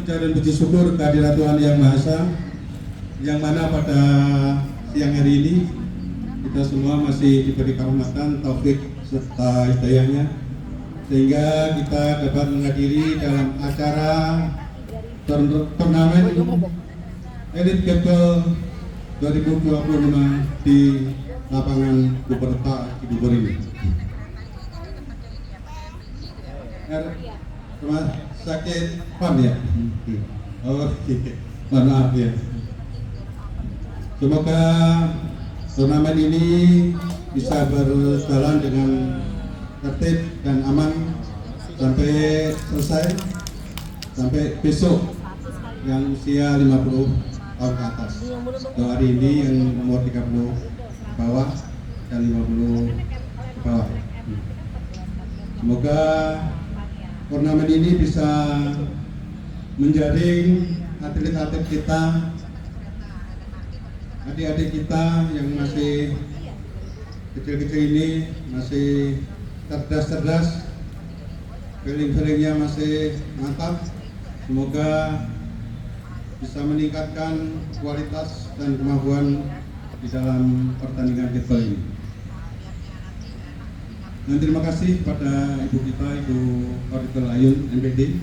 puja dan puji syukur kehadirat Tuhan Yang Maha Esa, yang mana pada siang hari ini kita semua masih diberi kehormatan, taufik serta hidayahnya, sehingga kita dapat menghadiri dalam acara turnamen Elite Gateball 2025 di lapangan Buperta Cibubur ini. Rumah sakit PAM ya? Oh, mohon maaf ya. Semoga turnamen ini bisa berjalan dengan tertib dan aman sampai selesai, sampai besok yang usia 50 tahun ke atas. Untuk hari ini yang nomor 30 bawah dan 50 ke bawah. Semoga turnamen ini bisa menjaring atlet-atlet kita, adik-adik kita yang masih kecil-kecil ini, masih cerdas-cerdas, feeling-feelingnya masih mantap. Semoga bisa meningkatkan kualitas dan kemampuan di dalam pertandingan gateball ini. Dan terima kasih kepada Ibu kita, Ibu Korito Ayun MPD,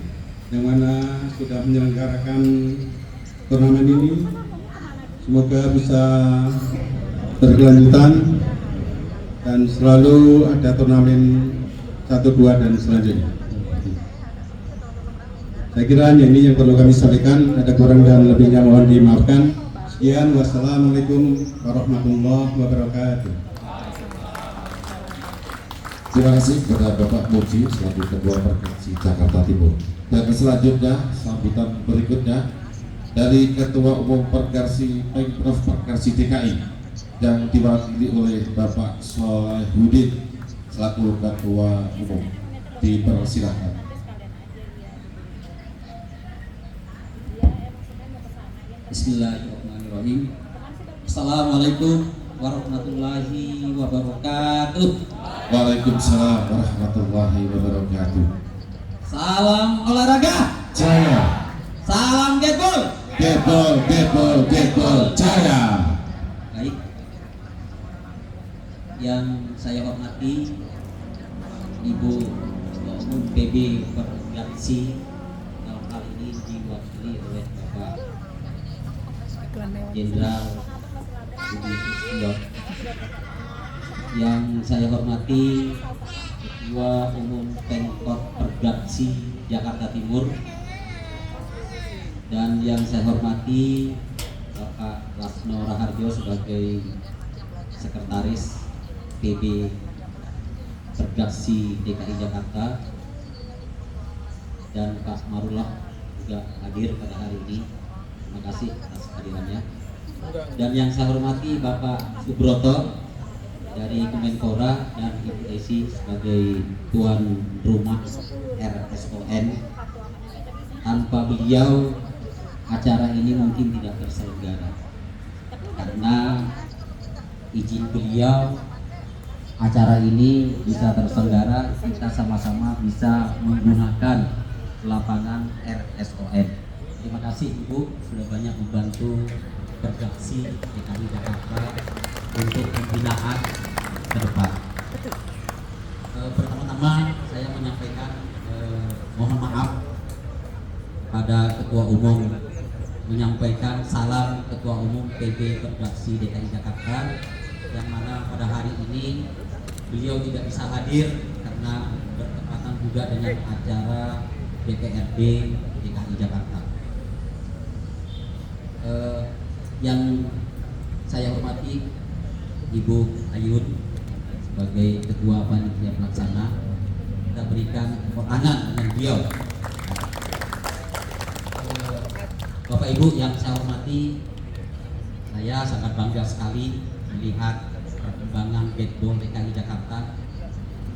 yang mana sudah menyelenggarakan turnamen ini. Semoga bisa berkelanjutan dan selalu ada turnamen 1, 2 dan selanjutnya. Saya kira ini yang perlu kami sampaikan. Ada kurang dan lebihnya mohon dimaafkan. Sekian, wassalamualaikum warahmatullahi wabarakatuh. Terima kasih kepada Bapak Muji selaku Ketua Perkarsi Jakarta Timur. Dan selanjutnya sambutan berikutnya dari Ketua Umum Perkarsi Pemprov Perkarsi DKI yang diwakili oleh Bapak Solehudin selaku Ketua Umum. Dipersilakan. Bismillahirrahmanirrahim. Assalamualaikum warahmatullahi wabarakatuh. Waalaikumsalam warahmatullahi wabarakatuh. Salam olahraga Jaya. Salam gateball. Gateball Jaya. Baik, yang saya hormati Ibu Ketua Umum PB Pergapsi, dalam hal ini diwakili oleh Bapak Jenderal Budi Susilo. Yang saya hormati Ketua Umum Pemkot Pergapsi Jakarta Timur, dan yang saya hormati Bapak Lasno Raharjo sebagai Sekretaris PB Pergapsi DKI Jakarta, dan Pak Marullah juga hadir pada hari ini. Terima kasih atas kehadirannya. Dan yang saya hormati Bapak Subroto dari Kemenpora dan Ibu Desi sebagai tuan rumah RSON. Tanpa beliau acara ini mungkin tidak terselenggara, karena izin beliau acara ini bisa terselenggara, kita sama-sama bisa menggunakan lapangan RSON. Terima kasih Ibu sudah banyak membantu Pergapsi DKI Jakarta untuk pembinaan ke depan. Pertama-tama saya menyampaikan mohon maaf pada Ketua Umum, menyampaikan salam Ketua Umum PB Pergapsi DKI Jakarta, yang mana pada hari ini beliau tidak bisa hadir karena bertepatan juga dengan acara DPRD DKI Jakarta. Yang saya hormati Ibu Ayun sebagai Ketua Panitia Pelaksana, kita berikan tepuk tangan dengan beliau. Bapak Ibu yang saya hormati, saya sangat bangga sekali melihat perkembangan gateball DKI Jakarta.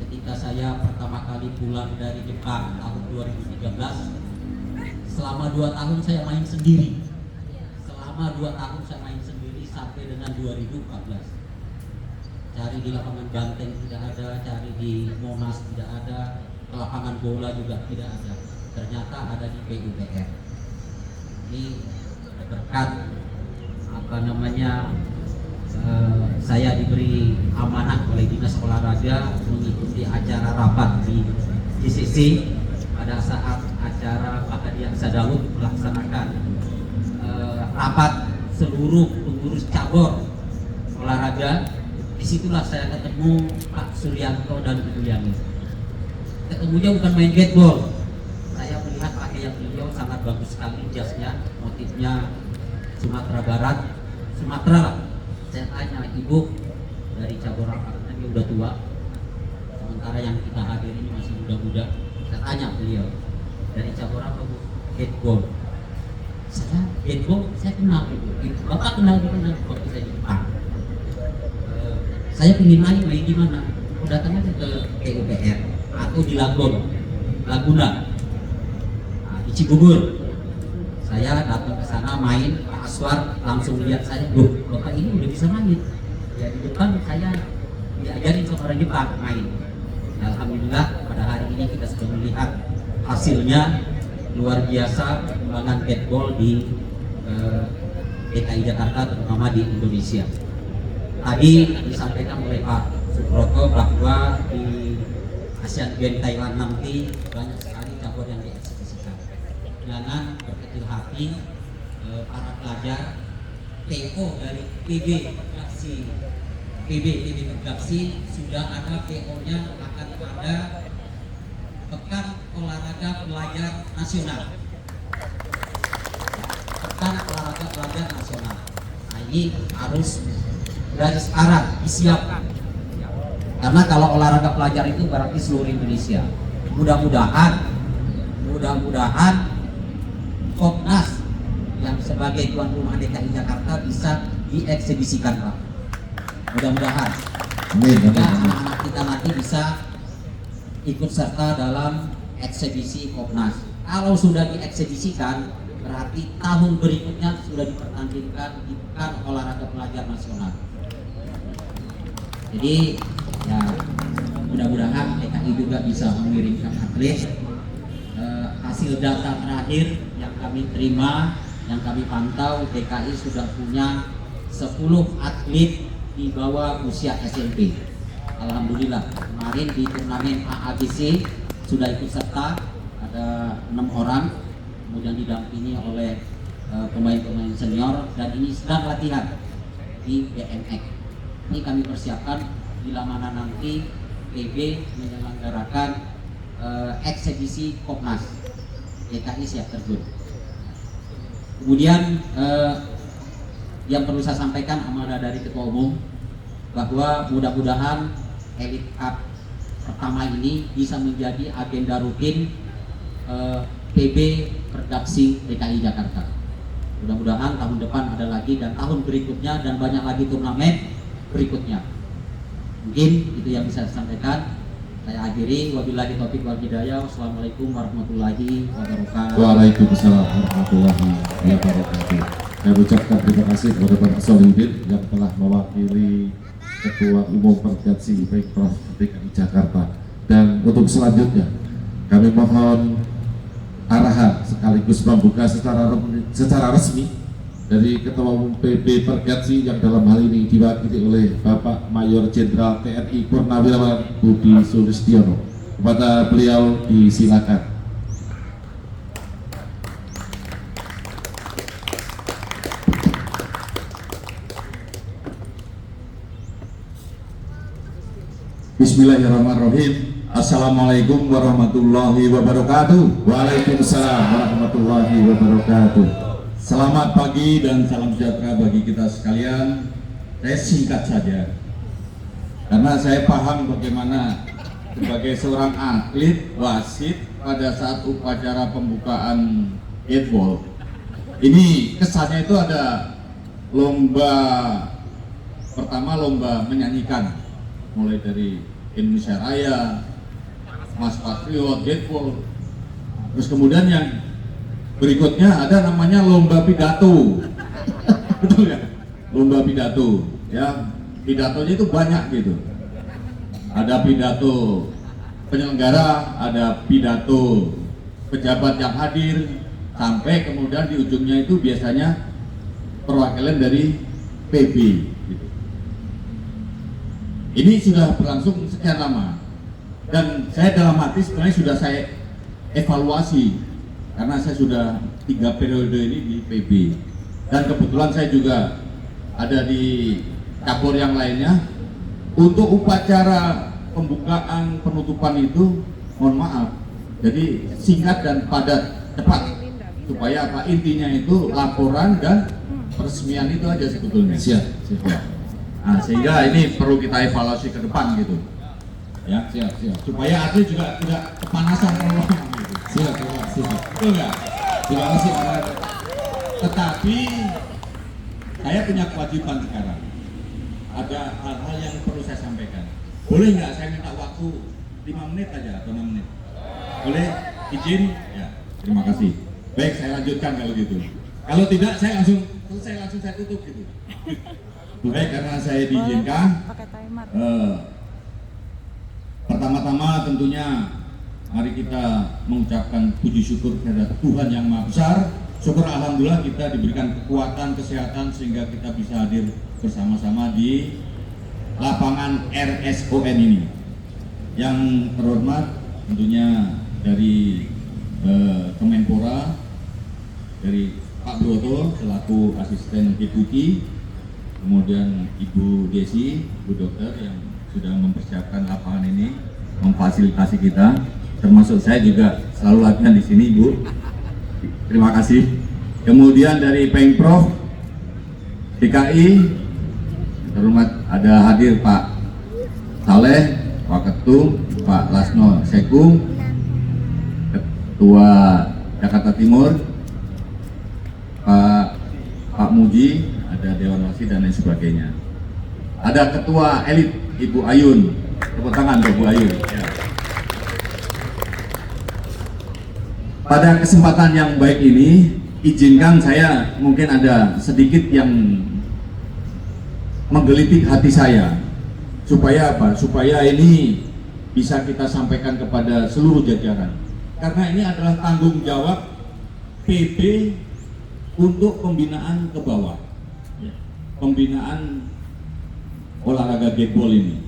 Ketika saya pertama kali pulang dari Jepang tahun 2013, selama 2 tahun saya main sendiri. Selama 2 tahun saya main sendiri sampai dengan 2014. Cari di lapangan Banteng tidak ada, cari di Monas tidak ada, lapangan bola juga tidak ada. Ternyata ada di PUPR. berkat apa namanya saya diberi amanah oleh Dinas Olahraga mengikuti acara rapat di GCC pada saat acara Pak Hadi Aksa Daud melaksanakan rapat seluruh pengurus cabur olahraga. Disitulah saya ketemu Pak Suryanto dan Bu Yani. Ketemunya bukan main skateboard. Saya melihat pakaian beliau sangat bagus sekali, jasnya, motifnya Sumatera Barat, Sumatera lah. Saya tanya, ibu dari cabur apa? Dia udah tua, sementara yang kita hadir ini masih muda-muda. Saya tanya beliau, dari cabur apa bu? Skateboard. Saya skateboard, saya kenal ibu. Bapak kenal di mana? Waktu saya di Jepang. Saya ingin main di mana? Datang aja ke PUPR atau di Laguna, di Cibubur. Saya datang ke sana main, Pak Aswar langsung lihat saya, loh bapak ini udah bisa main. Ya di depan saya diajarin sama orang Jepang main. Alhamdulillah pada hari ini kita sudah melihat hasilnya luar biasa perkembangan skateball di DKI Jakarta terutama di Indonesia. Tadi disampaikan oleh Pak Subroto bahwa di Asian Games Thailand nanti banyak sekali cabur yang dieksekusikan. Jangan berkecil hati para pelajar PO dari PB Redaksi sudah ada PO-nya, akan ada Pekan Olahraga Pelajar Nasional. Pekan Olahraga Pelajar Nasional. Nah, ini harus dari sekarang disiapkan. Karena kalau olahraga pelajar itu berarti seluruh Indonesia. Mudah-mudahan Kopnas yang sebagai tuan rumah DKI Jakarta bisa diekshibisikan, Pak. Mudah-mudahan. Amin. Anak-anak kita nanti bisa ikut serta dalam eksibisi Kopnas. Kalau sudah dieksibisikan, berarti tahun berikutnya sudah dipertandingkan di Pekan Olahraga Pelajar Nasional. Jadi ya mudah-mudahan DKI juga bisa mengirimkan atlet. Hasil data terakhir yang kami terima, yang kami pantau, DKI sudah punya 10 atlet di bawah usia SMP. Alhamdulillah kemarin di turnamen AAGC sudah ikut serta ada 6 orang, kemudian didampingi oleh pemain-pemain senior, dan ini sedang latihan di BMX. Ini kami persiapkan bila mana nanti PB menyelenggarakan eksibisi Kopnas, DKI siap terjun. Kemudian yang perlu saya sampaikan amanah dari Ketua Umum bahwa mudah-mudahan Elite Cup pertama ini bisa menjadi agenda rutin PB Redaksi DKI Jakarta. Mudah-mudahan tahun depan ada lagi, dan tahun berikutnya, dan banyak lagi turnamen berikutnya. Mungkin itu yang bisa saya sampaikan. Saya akhiri, wabillahi taufiq wal hidayah. Wassalamualaikum warahmatullahi wabarakatuh. Waalaikumsalam warahmatullahi wabarakatuh. Saya ucapkan terima kasih kepada Bapak Solihin yang telah mewakili Ketua Umum Pergasi Pemprov DKI Jakarta. Dan untuk selanjutnya kami mohon arahan sekaligus membuka secara resmi dari Ketua Umum PB Pergasi yang dalam hal ini diwakili oleh Bapak Mayor Jenderal TNI Purnawirawan Budi Sulistiono. Kepada beliau disilakan. Bismillahirrahmanirrahim. Assalamualaikum warahmatullahi wabarakatuh. Waalaikumsalam warahmatullahi wabarakatuh. Selamat pagi dan salam sejahtera bagi kita sekalian. Saya singkat saja, karena saya paham bagaimana sebagai seorang atlet wasit pada saat upacara pembukaan skateball ini kesannya itu ada lomba, pertama lomba menyanyikan mulai dari Indonesia Raya, Mas Patriot, skateball, terus kemudian yang berikutnya ada namanya lomba pidato. Betul ya? Lomba pidato, ya. Pidatonya itu banyak gitu. Ada pidato penyelenggara, ada pidato pejabat yang hadir, sampai kemudian di ujungnya itu biasanya perwakilan dari PB. Gitu. Ini sudah berlangsung sekian lama dan saya dalam hati sebenarnya sudah saya evaluasi karena saya sudah 3 periode ini di PB dan kebetulan saya juga ada di cabur yang lainnya. Untuk upacara pembukaan penutupan itu mohon maaf, jadi singkat dan padat, cepat, supaya apa intinya itu laporan dan peresmian itu aja sebetulnya. Siap. Nah, sehingga ini perlu kita evaluasi ke depan gitu ya, Siap. supaya atlet juga tidak kepanasan kalau gitu. Siap. Betul nggak? Terima kasih Pak. Tetapi saya punya kewajiban sekarang. Ada hal-hal yang perlu saya sampaikan. Boleh nggak saya minta waktu 5 menit aja atau 6 menit? Boleh? Izin? Ya, terima kasih. Baik, saya lanjutkan kalau gitu. Kalau tidak, saya langsung saya tutup gitu. Baik, karena saya diizinkan. Pertama-tama tentunya mari kita mengucapkan puji syukur kepada Tuhan Yang Maha Besar. Syukur alhamdulillah kita diberikan kekuatan, kesehatan sehingga kita bisa hadir bersama-sama di lapangan RSON ini. Yang terhormat tentunya dari Kemenpora, dari Pak Broto selaku asisten deputi, kemudian Ibu Desi, Bu Dokter yang sudah mempersiapkan lapangan ini, memfasilitasi kita, termasuk saya juga selalu latihan di sini, Ibu. Terima kasih. Kemudian dari Pemprov DKI, terhormat ada hadir Pak Saleh, Pak Ketum, Pak Lasno Sekung, Ketua Jakarta Timur, Pak Muji, ada Dewan Wasi dan lain sebagainya. Ada Ketua Elit Ibu Ayun, tepuk tangan untuk Bu Ayun. Ya. Pada kesempatan yang baik ini, izinkan saya mungkin ada sedikit yang menggelitik hati saya. Supaya apa? Supaya ini bisa kita sampaikan kepada seluruh jajaran. Karena ini adalah tanggung jawab PB untuk pembinaan ke bawah. Pembinaan olahraga gateball ini.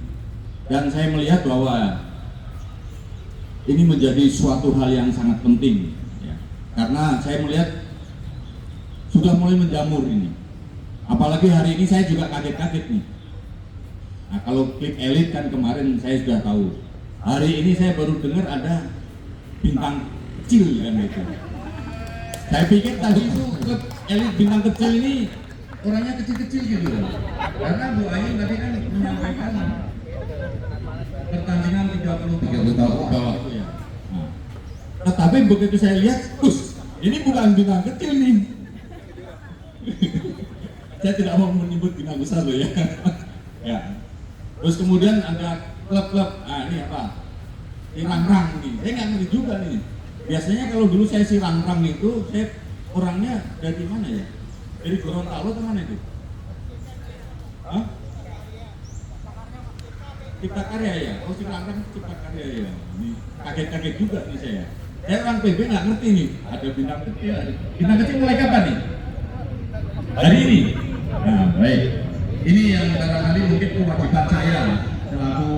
Dan saya melihat bahwa ini menjadi suatu hal yang sangat penting ya. Karena saya melihat sudah mulai menjamur ini. Apalagi hari ini saya juga kaget-kaget nih. Nah, kalau klub elit kan kemarin saya sudah tahu. Hari ini saya baru dengar ada bintang kecil kan itu. Saya pikir tadi itu klub elit bintang kecil ini orangnya kecil-kecil gitu. Karena Bu Ayu tadi kan menyampaikan pertandingan 30 tahun ke bawah itu ya. Nah, tapi begitu saya lihat, ini bukan bintang kecil nih. Saya tidak mau menyebut bintang besar loh ya. Ya. Terus kemudian ada klub-klub, ini apa? Si Rangrang nih. Saya nggak ngerti juga nih. Biasanya kalau dulu saya si Rangrang itu, saya orangnya dari mana ya? Dari Gorontalo atau mana itu? Hah? Cipta Karya ya? Oh si Rangrang Cipta Karya ya? Ini kaget-kaget juga nih saya. Saya orang PB nggak ngerti nih. Ada bintang kecil. Bintang kecil mulai kapan nih? Hari ini. Nah, baik. Ini yang barangkali mungkin kewajiban saya selaku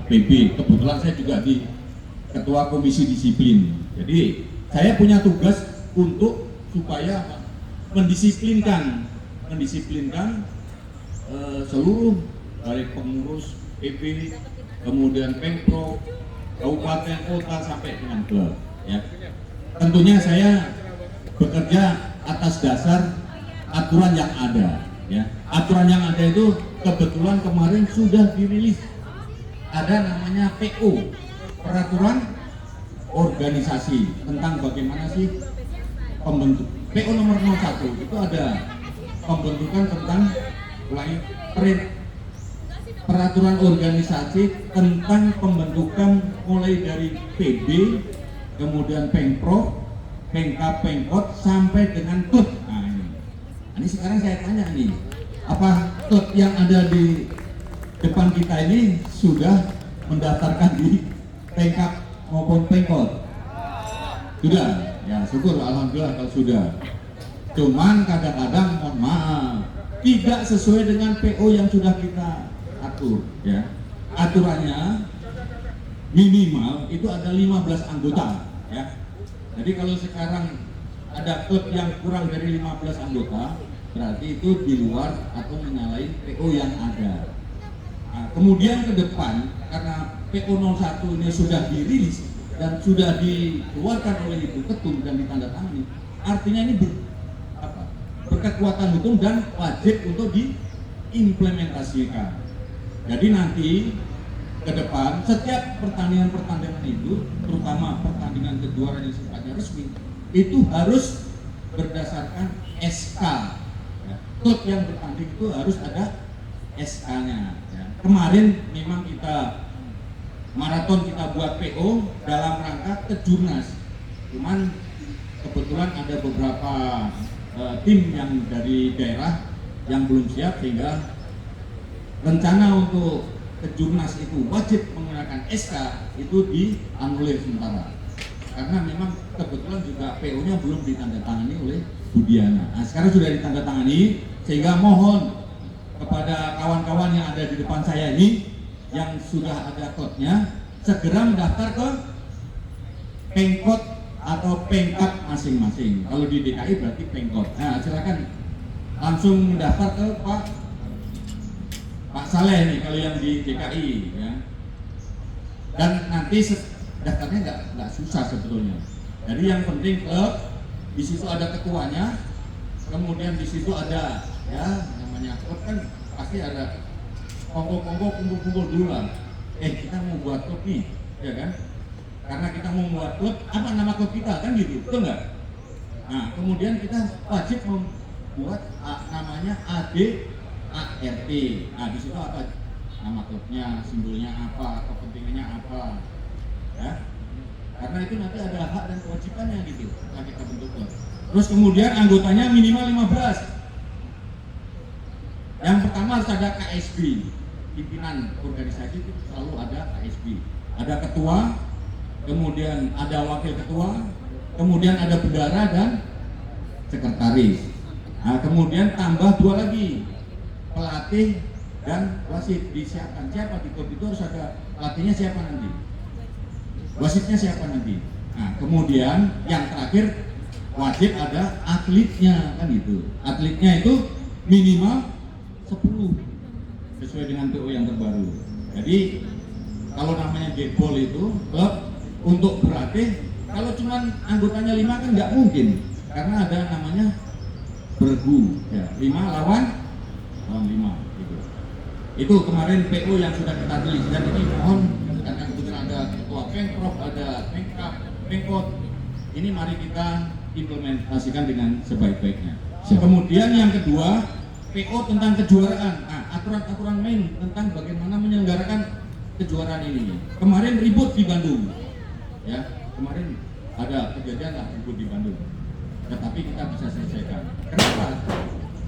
PB. Kebetulan saya juga di Ketua Komisi Disiplin. Jadi saya punya tugas untuk supaya mendisiplinkan seluruh dari pengurus PB, kemudian Pemprov, kabupaten, kota sampai dengan klub. Ya. Tentunya saya bekerja atas dasar aturan yang ada. Ya. Aturan yang ada itu kebetulan kemarin sudah dirilis. Ada namanya PO, Peraturan Organisasi tentang bagaimana sih pembentuk. PO nomor 01 itu ada pembentukan tentang peraturan organisasi tentang pembentukan mulai dari PB, kemudian Pemprov, Pemkab, Pemkot sampai dengan klub. Nah, ini sekarang saya tanya nih, apa klub yang ada di depan kita ini sudah mendaftarkan di Pemkab maupun Pemkot? Sudah, ya syukur alhamdulillah kalau sudah. Cuman kadang-kadang mohon maaf tidak sesuai dengan PO yang sudah kita atur ya. Aturannya minimal itu ada 15 anggota ya. Jadi kalau sekarang ada klub yang kurang dari 15 anggota, berarti itu di luar atau menyalahi PO yang ada. Nah, kemudian ke depan karena PO 01 ini sudah dirilis dan sudah dikeluarkan oleh Ibu Ketum dan ditandatangani, artinya ini berkekuatan hukum dan wajib untuk diimplementasikan. Jadi nanti ke depan setiap pertandingan itu, terutama pertandingan kejuaraan yang sifatnya resmi, itu harus berdasarkan SK. Ya. Klub yang bertanding itu harus ada SK-nya. Ya. Kemarin memang kita maraton kita buat PO dalam rangka kejurnas. Cuman kebetulan ada beberapa tim yang dari daerah yang belum siap sehingga rencana untuk kejurnas itu wajib menggunakan SK itu dianulir sementara karena memang kebetulan juga PO-nya belum ditandatangani oleh Budiana. Nah, sekarang sudah ditandatangani sehingga mohon kepada kawan-kawan yang ada di depan saya ini yang sudah ada klubnya segera mendaftar ke Pengkot atau Pengkap masing-masing. Kalau di DKI berarti Pengkot. Nah, silakan langsung mendaftar ke Pak Saleh nih kalau yang di DKI ya. Dan nanti daftarnya nggak susah sebetulnya. Jadi yang penting klub, di situ ada ketuanya, kemudian di situ ada ya namanya klub kan pasti ada kongko-kongko kumpul-kumpul dulu lah. Kita mau buat klub nih, ya kan? Karena kita mau membuat klub, apa nama klub kita kan gitu, betul nggak? Nah, kemudian kita wajib membuat namanya ADART. Nah, di situ apa? Nama klubnya, simbolnya apa, kepentingannya apa, ya? Karena itu nanti ada hak dan kewajibannya gitu, setelah kita bentuk klub. Terus kemudian anggotanya minimal 15. Yang pertama harus ada KSB, pimpinan organisasi itu selalu ada KSB, ada ketua. Kemudian ada wakil ketua, kemudian ada bendara dan sekretaris. Nah, kemudian tambah 2 lagi, pelatih dan wasit disiapkan. Siapa di klub itu harus ada pelatihnya siapa nanti, wasitnya siapa nanti. Nah, kemudian yang terakhir wajib ada atletnya kan gitu. Atletnya itu minimal 10 sesuai dengan PO yang terbaru. Jadi kalau namanya G-Ball itu klub untuk berlatih, kalau cuma anggotanya 5 kan nggak mungkin karena ada namanya bergu ya, 5 lawan 5 gitu. Itu kemarin PO yang sudah kita tulis dan ini mohon karena kebetulan ada ketua Pengprov, ada Pengkap, Pengkot, ini mari kita implementasikan dengan sebaik-baiknya. Kemudian yang kedua, PO tentang kejuaraan. Nah, aturan-aturan main tentang bagaimana menyelenggarakan kejuaraan ini. Kemarin ribut di Bandung. Ya, kemarin ada kejadian lah ribut di Bandung. Tetapi kita bisa selesaikan. Kenapa?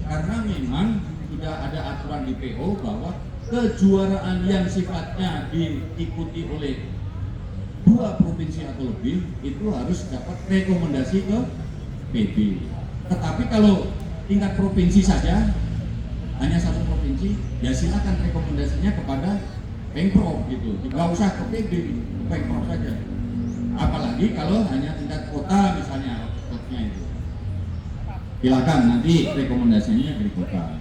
Karena memang sudah ada aturan di PO bahwa kejuaraan yang sifatnya diikuti oleh 2 provinsi atau lebih itu harus dapat rekomendasi ke PB. Tetapi kalau tingkat provinsi saja hanya 1 provinsi, ya silakan rekomendasinya kepada Pengprov gitu. Nggak usah ke PB, ke Pengprov saja. Apalagi kalau hanya tingkat kota misalnya klubnya itu. Silakan nanti rekomendasinya dari kota.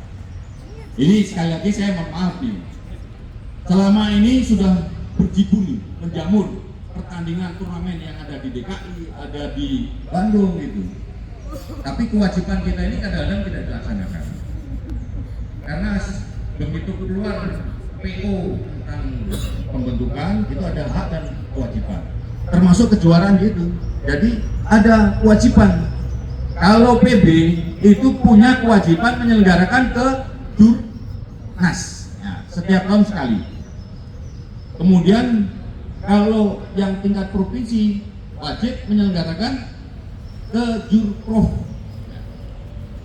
Ini sekali lagi saya mohon maaf nih. Selama ini sudah berjibun, menjamur pertandingan turnamen yang ada di DKI, ada di Bandung gitu. Tapi kewajiban kita ini kadang-kadang tidak dilaksanakan. Karena begitu keluar PO tentang pembentukan itu ada hak dan kewajiban. Termasuk kejuaraan gitu. Jadi ada kewajiban. Kalau PB itu punya kewajiban menyelenggarakan ke Jurnas ya, setiap tahun sekali. Kemudian kalau yang tingkat provinsi wajib menyelenggarakan ke Jurprov.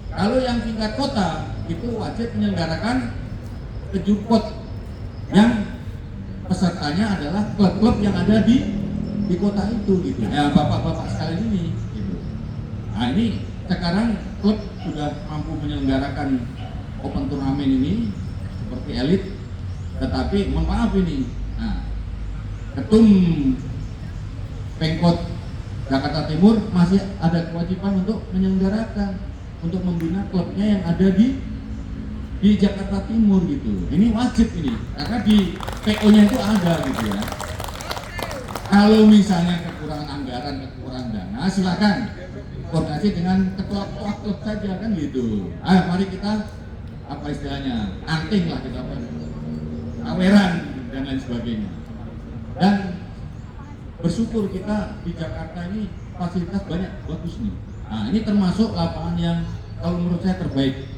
Kalau yang tingkat kota itu wajib menyelenggarakan ke Jurkot yang pesertanya adalah klub-klub yang ada di kota itu gitu. Ya bapak-bapak sekalian ini gitu. Nah ini sekarang klub sudah mampu menyelenggarakan open turnamen ini seperti elit, tetapi mohon maaf ini, ketum Pemkot Jakarta Timur masih ada kewajiban untuk menyelenggarakan, untuk membina klubnya yang ada di Jakarta Timur gitu. Ini wajib ini, karena di PO-nya itu ada gitu ya. Kalau misalnya kekurangan anggaran, kekurangan dana, silakan koordinasi dengan ketua-ketua klub saja kan gitu. Mari kita apa istilahnya, anting lah kita, aweran dan lain sebagainya. Dan bersyukur kita di Jakarta ini fasilitas banyak bagus nih. Ini termasuk lapangan yang kalau menurut saya terbaik.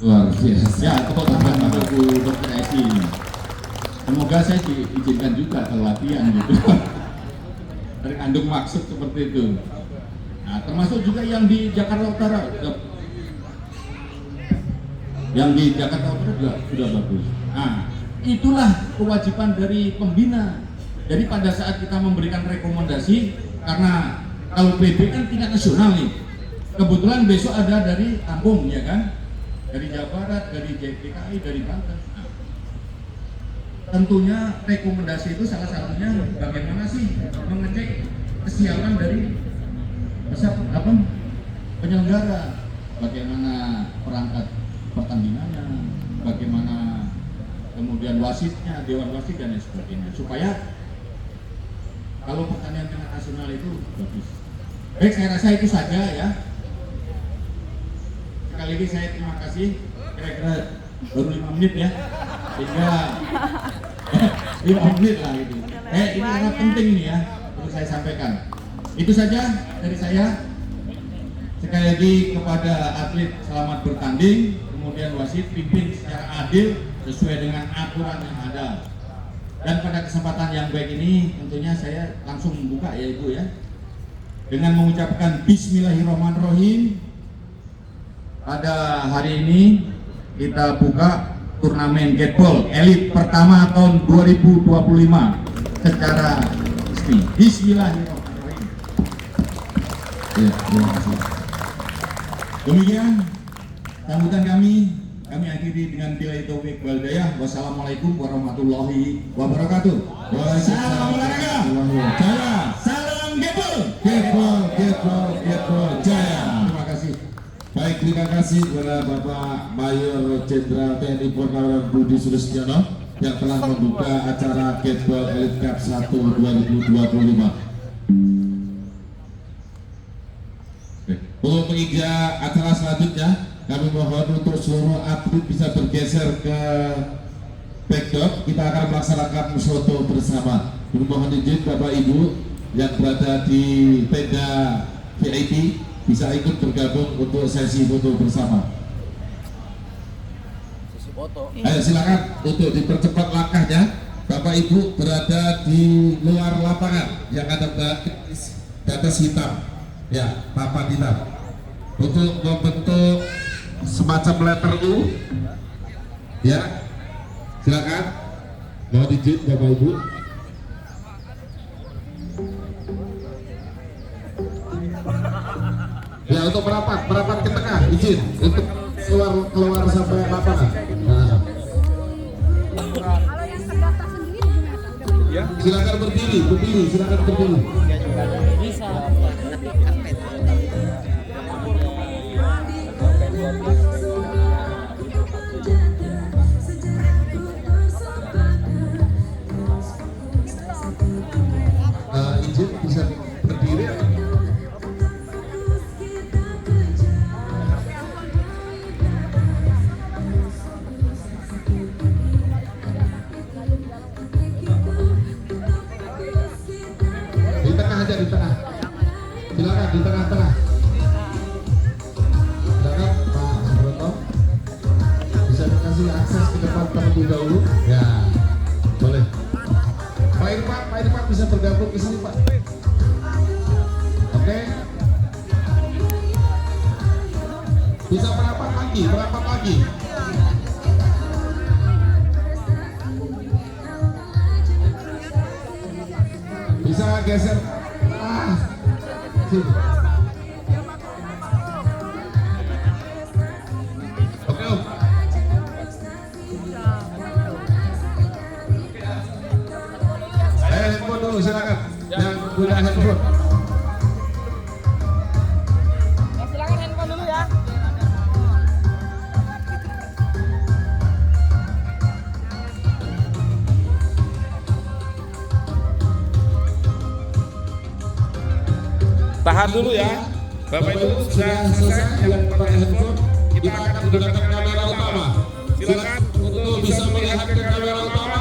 Luar biasa. Ya, tepuk tangan untuk Bu Dr. Esi. Semoga saya diizinkan juga ke latihan gitu. Terkandung maksud seperti itu. Termasuk juga yang di Jakarta Utara. Yang di Jakarta Utara juga sudah bagus. Itulah kewajiban dari pembina. Jadi pada saat kita memberikan rekomendasi, karena kalau PB kan tingkat nasional nih. Kebetulan besok ada dari Lampung ya kan, dari Jawa Barat, dari DKI, dari Banten. Tentunya rekomendasi itu salah satunya bagaimana sih mengecek kesiapan dari penyelenggara, bagaimana perangkat pertandingannya, bagaimana kemudian wasitnya, dewan wasit dan lain sebagainya, supaya kalau pertandingan tingkat nasional itu bagus. Baik, saya rasa itu saja ya. Sekali lagi saya terima kasih. Kira-kira baru 5 menit ya, sehingga 5 menit lah gitu. Ini sangat penting nih ya untuk saya sampaikan. Itu saja dari saya. Sekali lagi kepada atlet, selamat bertanding. Kemudian wasit pimpin secara adil sesuai dengan aturan yang ada. Dan pada kesempatan yang baik ini tentunya saya langsung membuka ya Ibu ya, dengan mengucapkan Bismillahirrahmanirrahim. Pada hari ini kita buka turnamen Gateball Elite pertama tahun 2025 secara resmi. Bismillahirrahmanirrahim. Ya, terima kasih. Demikian sambutan kami akhiri dengan billahi taufiq wal hidayah. Wassalamualaikum warahmatullahi wabarakatuh. Waalaikumsalam warahmatullahi wabarakatuh. Salam Gateball. Gateball Jaya. Terima kasih. Baik, terima kasih kepada Bapak Mayor Jenderal TNI Purnawirawan Budi Sulistyono yang telah membuka acara Gateball Elite Cup 1 2025. Untuk menginjak acara selanjutnya, kami mohon untuk seluruh atlet bisa bergeser ke backdrop. Kita akan melaksanakan foto bersama. Mohon izin Bapak Ibu yang berada di tenda VIP bisa ikut bergabung untuk sesi foto bersama. Ayo silakan untuk dipercepat langkahnya. Bapak Ibu berada di luar lapangan yang ada batas hitam, ya, papan hitam, untuk membentuk semacam letter U, ya. Silakan. Mohon izin Bapak Ibu. Ya, untuk merapat ke tengah, izin untuk keluar sampai lapangan. Nah. Kalau yang terdaftar sendiri gimana? Silakan berdiri, silakan berdiri. Izin bisa berdiri. Di tengah aja, di tengah. Silakan di tengah-tengah. Silakan Pak Subroto. Bisa dikasih akses ke depan terlebih dahulu. Ya, boleh. Pak Irfan bisa bergabung ke sini Pak. Oke. Bisa merapat lagi. Bisa geser. Sini. handphone. Silakan handphone dulu ya. Tahan dulu ya. Bapak Ibu sudah selesai yang pakai handphone. Kita akan menggunakan kamera utama. Silakan untuk bisa melihat ke kamera utama.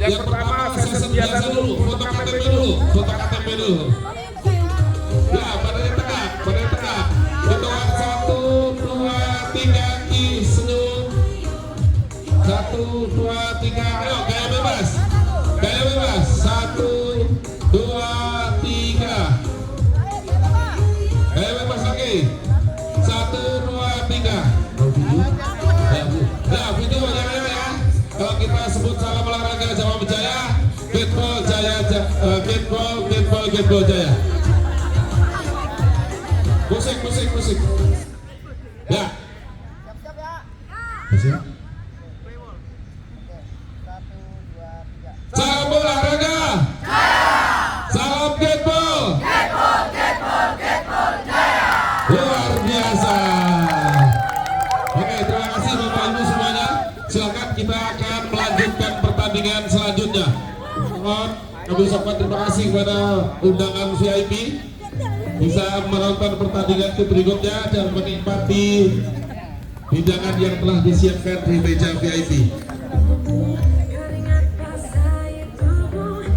Yang pertama sesi biasa dulu, foto KTP dulu, foto KTP dulu. Ya, badannya tegak, badannya tegak. Hitungan 1, 2, 3, I senyum. 1, 2, 3, ayo gaya bebas. Gaya bebas. 1, 2, 3. Gaya bebas lagi. 1, 2, 3. Ya, video jangan ya. Kalau kita sebut salam olahraga Jawa Jaya, Getbol Jaya, Getbol Jaya. Musik. Ya. Salam olahraga. Salam Getbol. Luar biasa. Oke, terima kasih Bapak Ibu semuanya. Silakan kita akan melanjutkan pertandingan selanjutnya. Mohon kami ucapkan terima kasih kepada undangan VIP bisa menonton pertandingan berikutnya dan menikmati hidangan yang telah disiapkan di meja VIP.